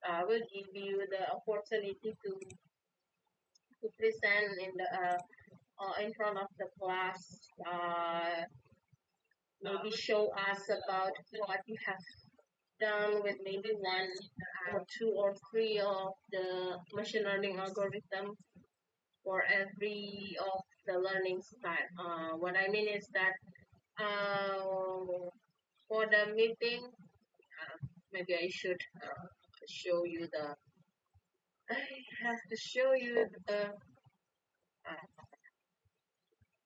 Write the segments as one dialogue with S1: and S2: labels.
S1: I will give you the opportunity to present in the in front of the class. Maybe show us about what you have done with maybe one or two or three of the machine learning algorithm for every of the learning style. What I mean is that for the meeting, maybe I should show you the. I have to show you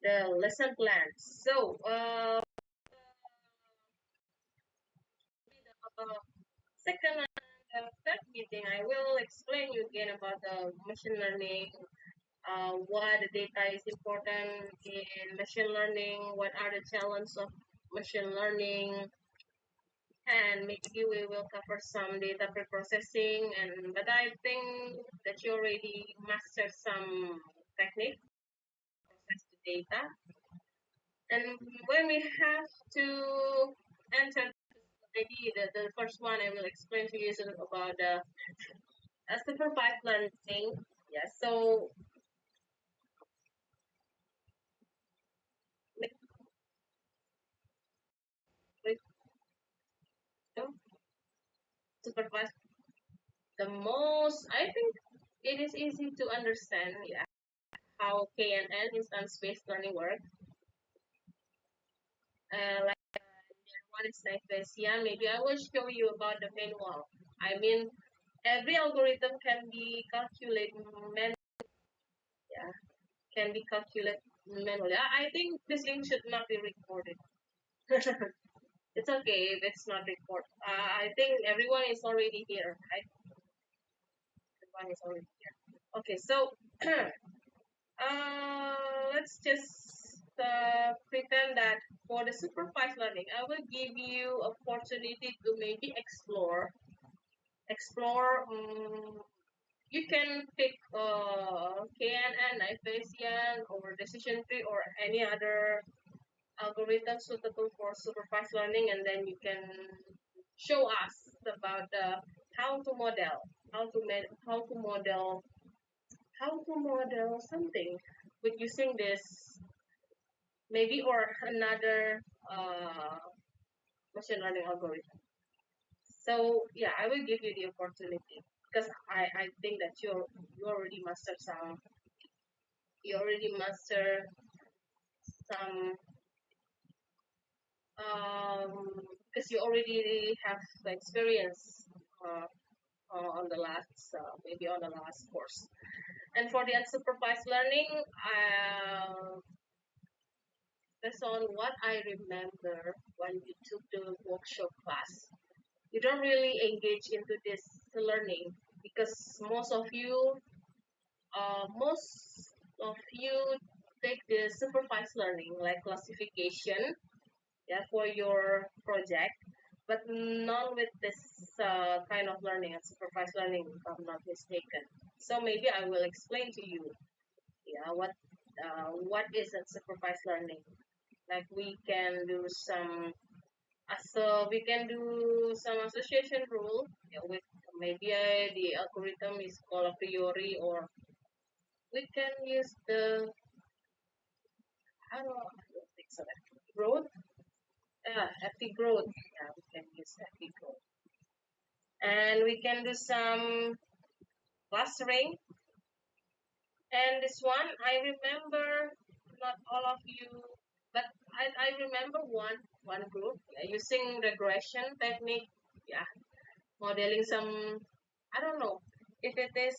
S1: the lesson plan. So, second and third meeting, I will explain you again about the machine learning, why the data is important in machine learning, what are the challenges of machine learning, and maybe we will cover some data preprocessing. And but I think that you already mastered some technique process the data. And when we have to enter maybe the first one I will explain to you is about the supervised learning. Yeah, so with supervised, the most I think it is easy to understand, yeah, how KNN instance-based learning works. Like one is Nyquist. Maybe I will show you about the manual. I mean, every algorithm can be calculated manually. Yeah, can be calculated manually. I think this thing should not be recorded. It's okay if it's not recorded. I think everyone is already here, right? Everyone is already here. Okay, so let's just pretend that for the supervised learning, I will give you opportunity to maybe explore. You can pick KNN, Bayesian, or decision tree, or any other algorithm suitable for supervised learning, and then you can show us about how to model, how to model, how to model something with using this maybe or another uh, machine learning algorithm. So yeah, I will give you the opportunity because I think that you already mastered some, you already master some because you already have the experience uh, on the last maybe on the last course. And for the unsupervised learning, based on what I remember when you took the workshop class, you don't really engage into this learning because most of you take the supervised learning like classification, yeah, for your project, but not with this kind of learning and supervised learning, if I'm not mistaken. So maybe I will explain to you, yeah, what is a supervised learning. Like we can do some, so we can do some association rule, yeah, with maybe the algorithm is called a priori, or we can use the I don't think so. Growth, FT growth. Yeah, we can use FT growth, and we can do some clustering. And this one, I remember not all of you, but I remember one group, yeah, using regression technique. Yeah, modeling some, I don't know if it is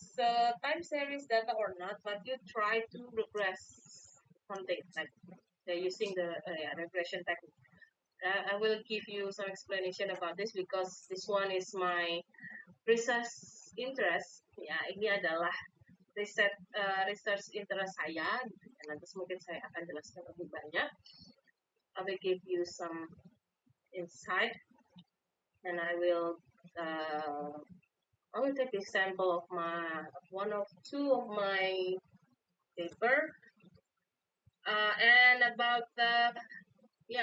S1: time series data or not, but you try to regress something like they're using the yeah, regression technique. I will give you some explanation about this because this one is my research interest. Ya, ini adalah research interest saya. Gitu. Nanti mungkin saya akan jelaskan lebih banyak. I will give you some insight, and I will take the example of one of two of my paper, and about the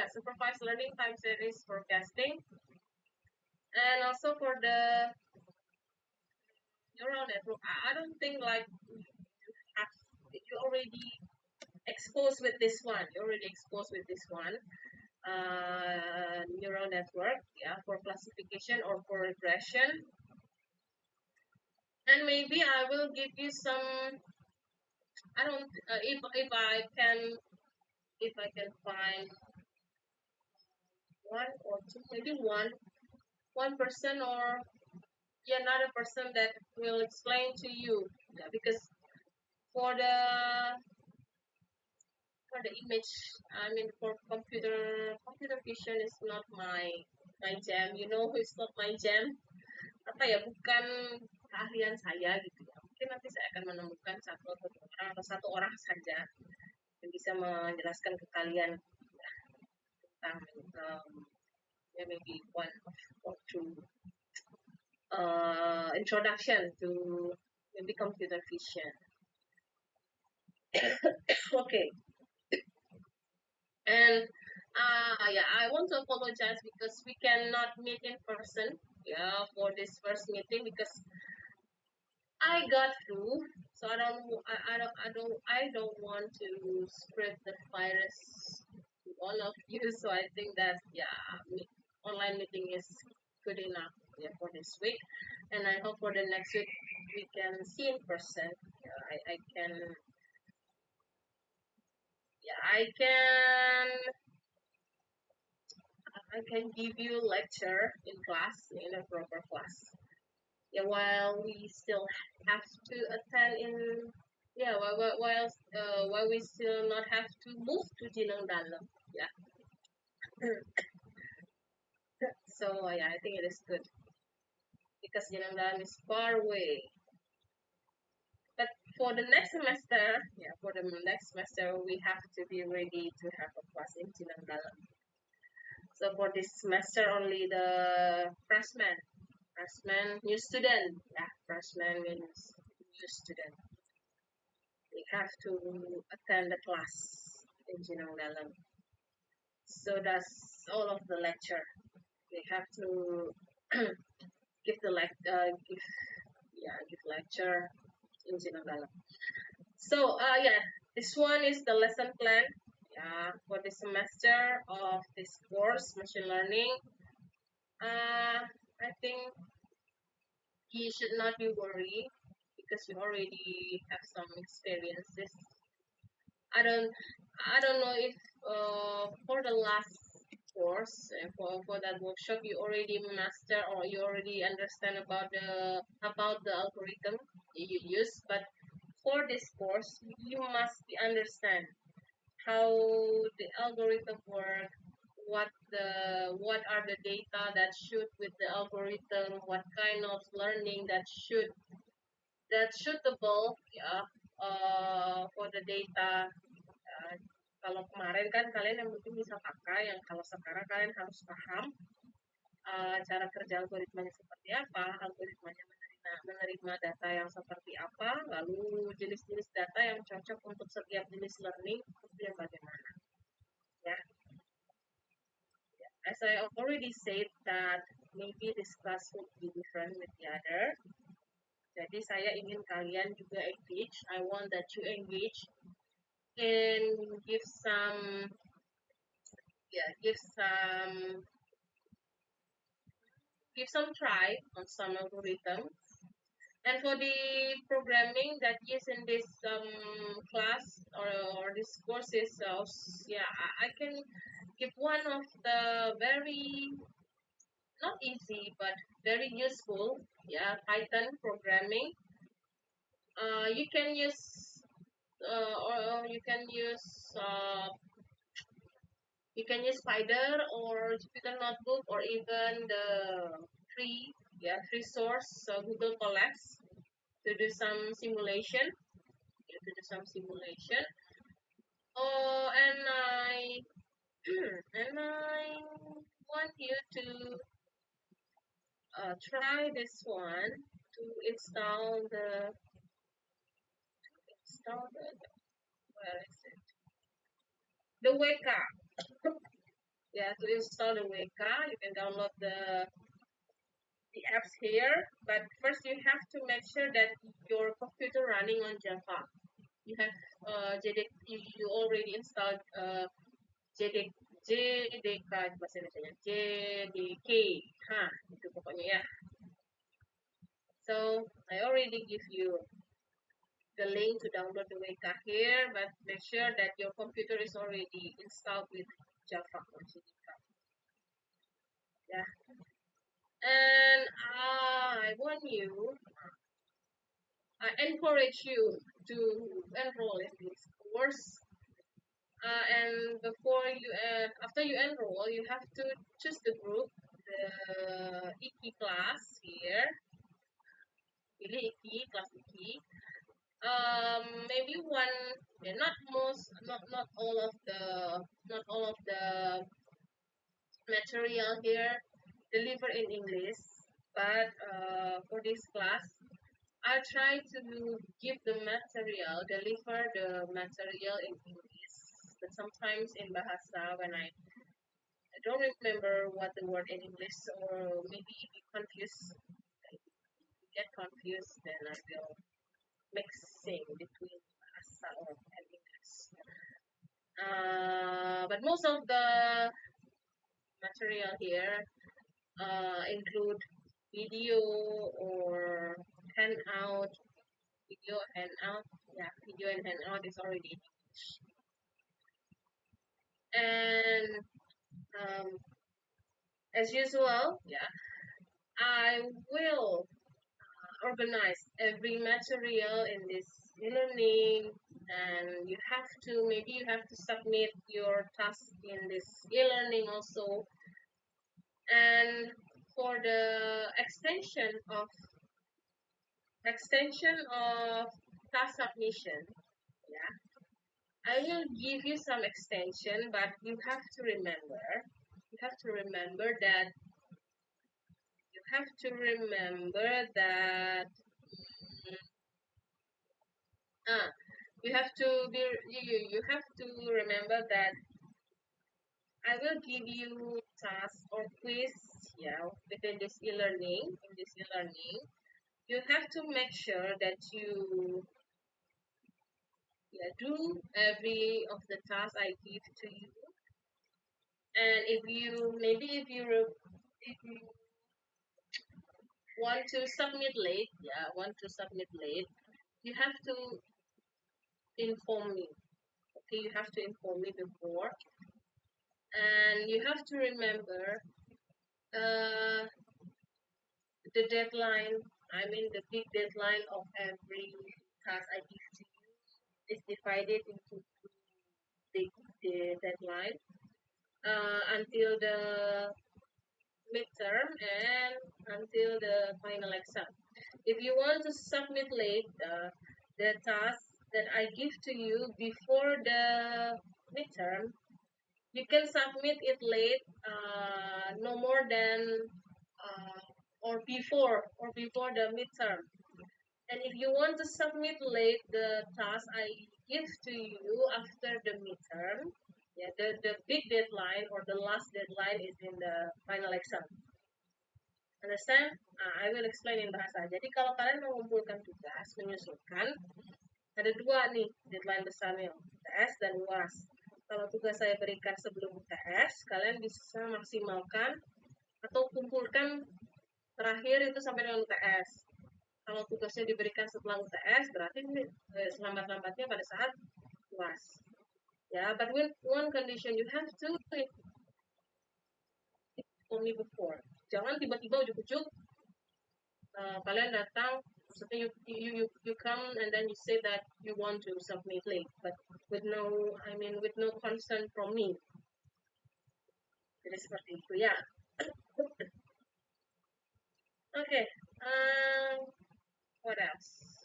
S1: supervised learning time series forecasting, and also for the neural network. I don't think like have, you already exposed with this one. You're already exposed with this one. Neural network, yeah, for classification or for regression. And maybe I will give you some. I don't. If I can find one or two, maybe one person or yeah, another person that will explain to you. Yeah, because for the image, I mean for computer vision is not my jam. You know, it's not my jam. Apa ya, bukan keahlian saya gitu ya. Mungkin nanti saya akan menemukan satu atau dua orang atau satu orang saja yang bisa menjelaskan ke kalian tentang ya maybe one or two introduction to maybe computer vision. Okay, and yeah, I want to apologize because we cannot meet in person. Yeah, for this first meeting because I got flu, so I don't want to spread the virus to all of you. So I think that yeah, online meeting is good enough, yeah, for this week, and I hope for the next week we can see in person. Yeah, I can give you lecture in class in a proper class. Yeah, while we still have to attend in yeah while we still not have to move to Jinong Dalam. Yeah. So yeah, I think it is good because Jinong Dalam is far away. But for the next semester, yeah, for the next semester we have to be ready to have a class in Jinong Dalam. So for this semester only the freshman new student. Yeah, freshman means new student. We have to attend the class in Jinong Dalam. So that's all of the lecture. We have to give the give lecture in Jinong Dalam. So yeah, this one is the lesson plan. Yeah, for the semester of this course, machine learning. I think you should not be worried because you already have some experiences. I don't I don't know if for the last course for that workshop you already master or you already understand about the algorithm you use, but for this course you must understand how the algorithm work, what are the data that should with the algorithm, what kind of learning that's suitable, yeah, for the data. Uh, Kalau kemarin kan kalian yang mungkin bisa pakai, yang kalau sekarang kalian harus paham cara kerja algoritmanya seperti apa, algoritmanya menerima data yang seperti apa, lalu jenis-jenis data yang cocok untuk setiap jenis learning itu yang bagaimana. Ya, as I already said that maybe this class would be different with the other. Jadi saya ingin kalian juga engage. I want that you engage and give try on some algorithm. And for the programming that is in this class or this courses, yeah, I can give one of the very not easy but very useful, yeah, Python programming. You can use or you can use Spider or Jupyter Notebook or even the free source, so Google Colabs to do some simulation. Yeah, to do some simulation. Oh, and I want you to try this one to install the where is it? The Weka. Yeah, to install the Weka, you can download the apps here, but first you have to make sure that your computer running on Java. You have you already installed JD, JDK bahasa Indonesia, JDK, itu pokoknya ya. So I already give you the link to download the WK here, but make sure that your computer is already installed with Java or JDK. Yeah, and I encourage you to enroll in this course. And after you enroll, you have to choose the group, the IKI class here. Pilih IKI, class IKI. Maybe one, not all of the material here delivered in English, but for this class, I try to deliver the material in English, but sometimes in Bahasa when I don't remember what the word in English, or maybe if you get confused, then I will mixing between Bahasa and English. But most of the material here include video or handout. Video and handout is already in English. And as usual, I will organize every material in this e-learning, and maybe you have to submit your task in this e-learning also. And for the extension of task submission, I will give you some extension, but you have to remember that you have to remember that I will give you task or quiz within this e-learning. In this e-learning, you have to make sure that you do every of the tasks I give to you. And if you want to submit late, you have to inform me. Okay, you have to inform me before, and you have to remember the deadline. I mean, the big deadline of every task I give to you is divided into the deadline until the midterm and until the final exam. If you want to submit late the task that I give to you before the midterm, you can submit it late, no more than or before the midterm. And if you want to submit late the task I give to you after the midterm, the big deadline or the last deadline is in the final exam. Understand? I will explain in bahasa. Jadi kalau kalian mengumpulkan tugas, menyusulkan, ada dua nih deadline besarnya, UTS dan UAS. Kalau tugas saya berikan sebelum UTS, kalian bisa maksimalkan atau kumpulkan terakhir itu sampai dengan UTS. Kalau tugasnya diberikan setelah UTS, berarti selambat-lambatnya pada saat UAS. But with one condition, you have to only before. Jangan tiba-tiba ujuk-ujuk kalian datang, maksudnya you come and then you say that you want to submit late, but with no consent from me. Jadi seperti itu ya. Okay. What else?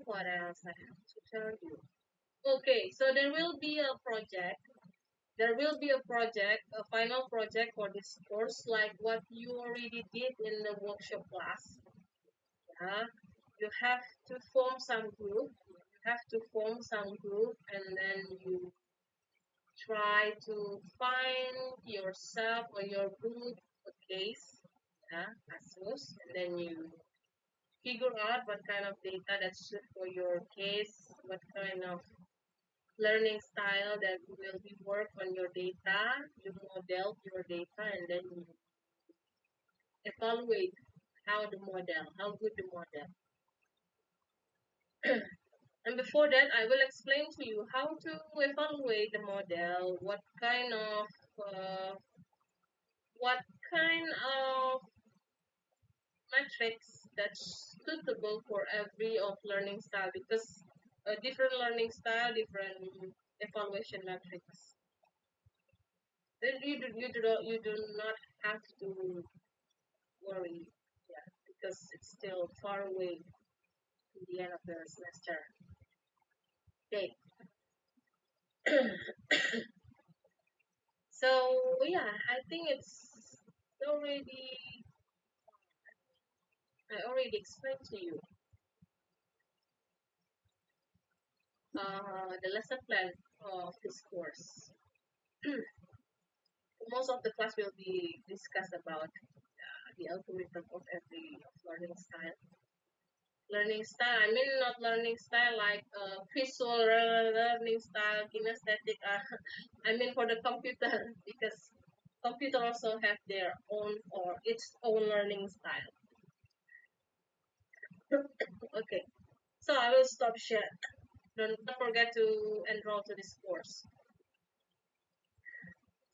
S1: What else I have to tell you? Okay, so there will be a project. A final project for this course, like what you already did in the workshop class. You have to form some group. And then you try to find yourself or your group a case, yeah, ASUS, and then you figure out what kind of data that's suit for your case, what kind of learning style that will be work on your data. You model your data, and then you evaluate how good the model. And before that, I will explain to you how to evaluate the model, uh, what kind of metrics that's suitable for every of learning style, because a different learning style, different evaluation metrics. Then you do not have to worry, yeah, because it's still far away to the end of the semester. Okay. So yeah, I think already I already explained to you the lesson plan of this course. Most of the class will be discussed about the algorithm of every learning style. Learning style, I mean not learning style like visual learning style, kinesthetic. I mean for the computer because computer also have their own or its own learning style. Okay, so I will stop share. Don't forget to enroll to this course.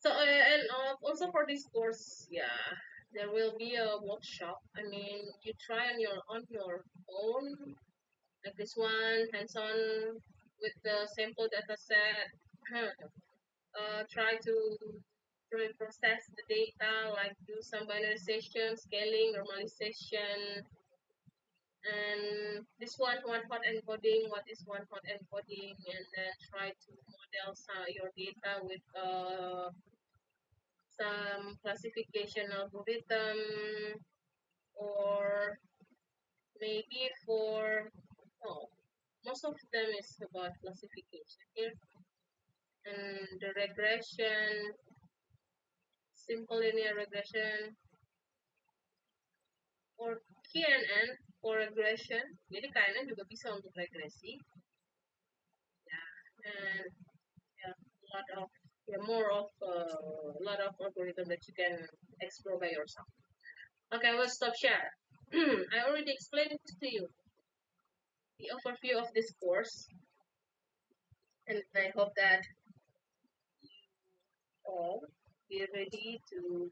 S1: So and also for this course, yeah, there will be a workshop. I mean, you try on your own, like this one, hands-on with the sample data set. Try to process the data, like do some binarization, scaling, normalization, and this one hot encoding. What is one hot encoding? And then try to model your data with some classification algorithm, or maybe for oh, most of them is about classification here, and the regression, simple linear regression, or KNN for regression. Jadi KNN juga bisa untuk regresi. Yeah, and yeah, a lot of more of a lot of algorithm that you can explore by yourself. Okay, we'll stop share. I already explained it to you, the overview of this course, and I hope that all be ready to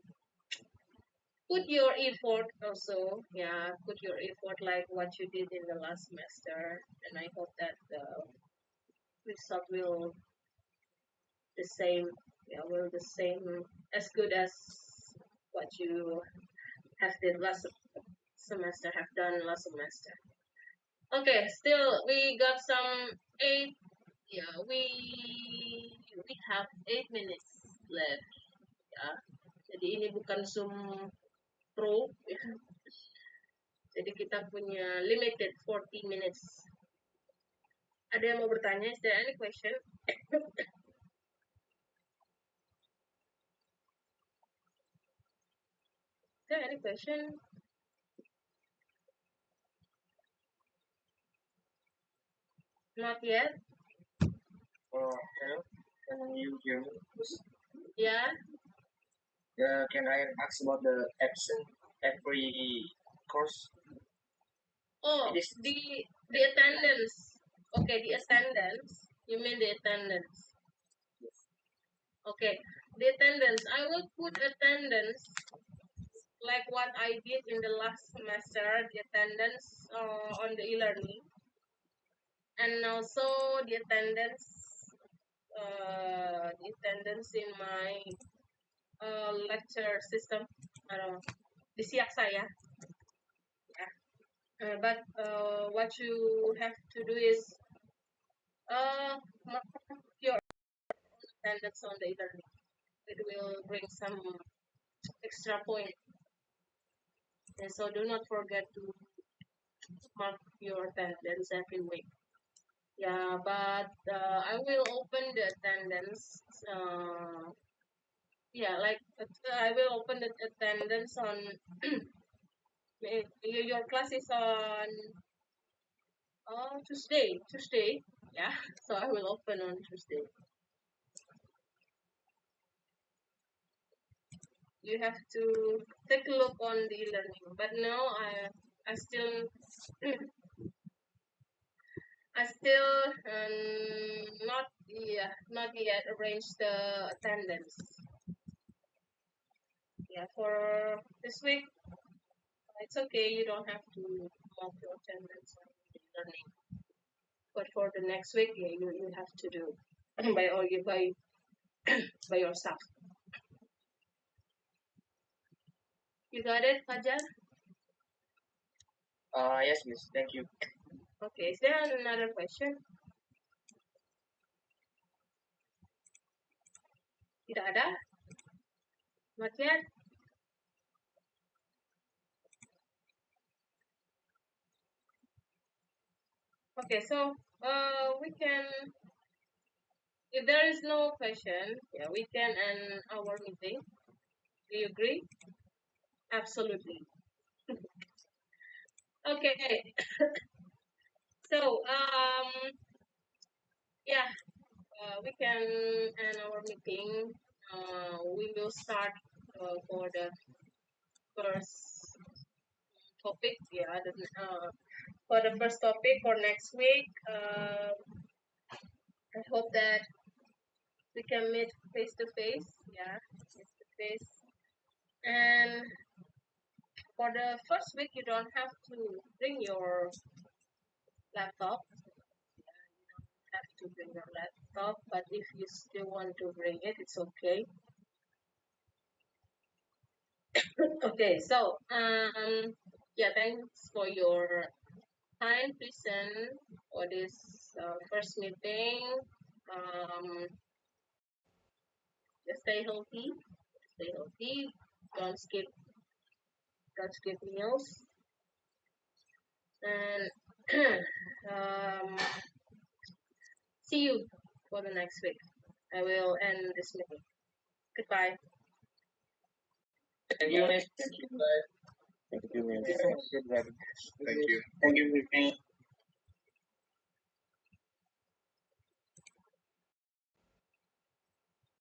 S1: put your effort also. Yeah, put your effort like what you did in the last semester, and I hope that the result will the same. Yeah, will the same as good as what you have did last semester, have done last semester. Okay, still we got some 8. Yeah, we have 8 minutes left. Ya, jadi ini bukan Zoom Pro. Jadi kita punya limited 40 minutes. Ada yang mau bertanya? Is there any question? Is there any question? Not yet.
S2: Hello, can you hear me?
S1: Yeah.
S2: Can I ask about the absent every course?
S1: Oh,
S2: It is
S1: the attendance. Okay, the attendance. You mean the attendance? Okay, the attendance. I will put attendance like what I did in the last semester. The attendance on the e-learning, and also the attendance in my lecture system. Di Siak saya. But what you have to do is mark your attendance on the e-learning. It will bring some extra point. And so do not forget to mark your attendance every week. Yeah, but I will open the attendance. Yeah, like I will open the attendance on your class is on Tuesday. Tuesday. Yeah, so I will open on Tuesday. You have to take a look on the e-learning. But now I still I still not yet arranged the attendance. Yeah, for this week it's okay. You don't have to mark your attendance on the learning. But for the next week, yeah, you have to do by yourself. You got it, Fajar?
S2: Yes, miss. Thank you.
S1: Okay. Is there another question? Tidak ada? Not yet. Okay. So we can. If there is no question, yeah, we can end our meeting. Do you agree? Absolutely. Okay. So yeah, we can end our meeting. We will start for the first topic. Yeah, for the first topic for next week. I hope that we can meet face to face. Yeah, face to face. And for the first week, you don't have to bring your laptop. You don't have to bring your laptop, but if you still want to bring it, it's okay. Okay, so yeah, thanks for your time, listen for this first meeting. Just stay healthy. Stay healthy. Don't skip. Don't skip meals. And um, see you for the next week. I will end this meeting. Goodbye.
S2: Thank you, miss. Thank you. Bye.
S3: Thank you, miss.
S2: Thank you so much. Goodbye.
S3: Thank you.
S2: Thank you, Vicky.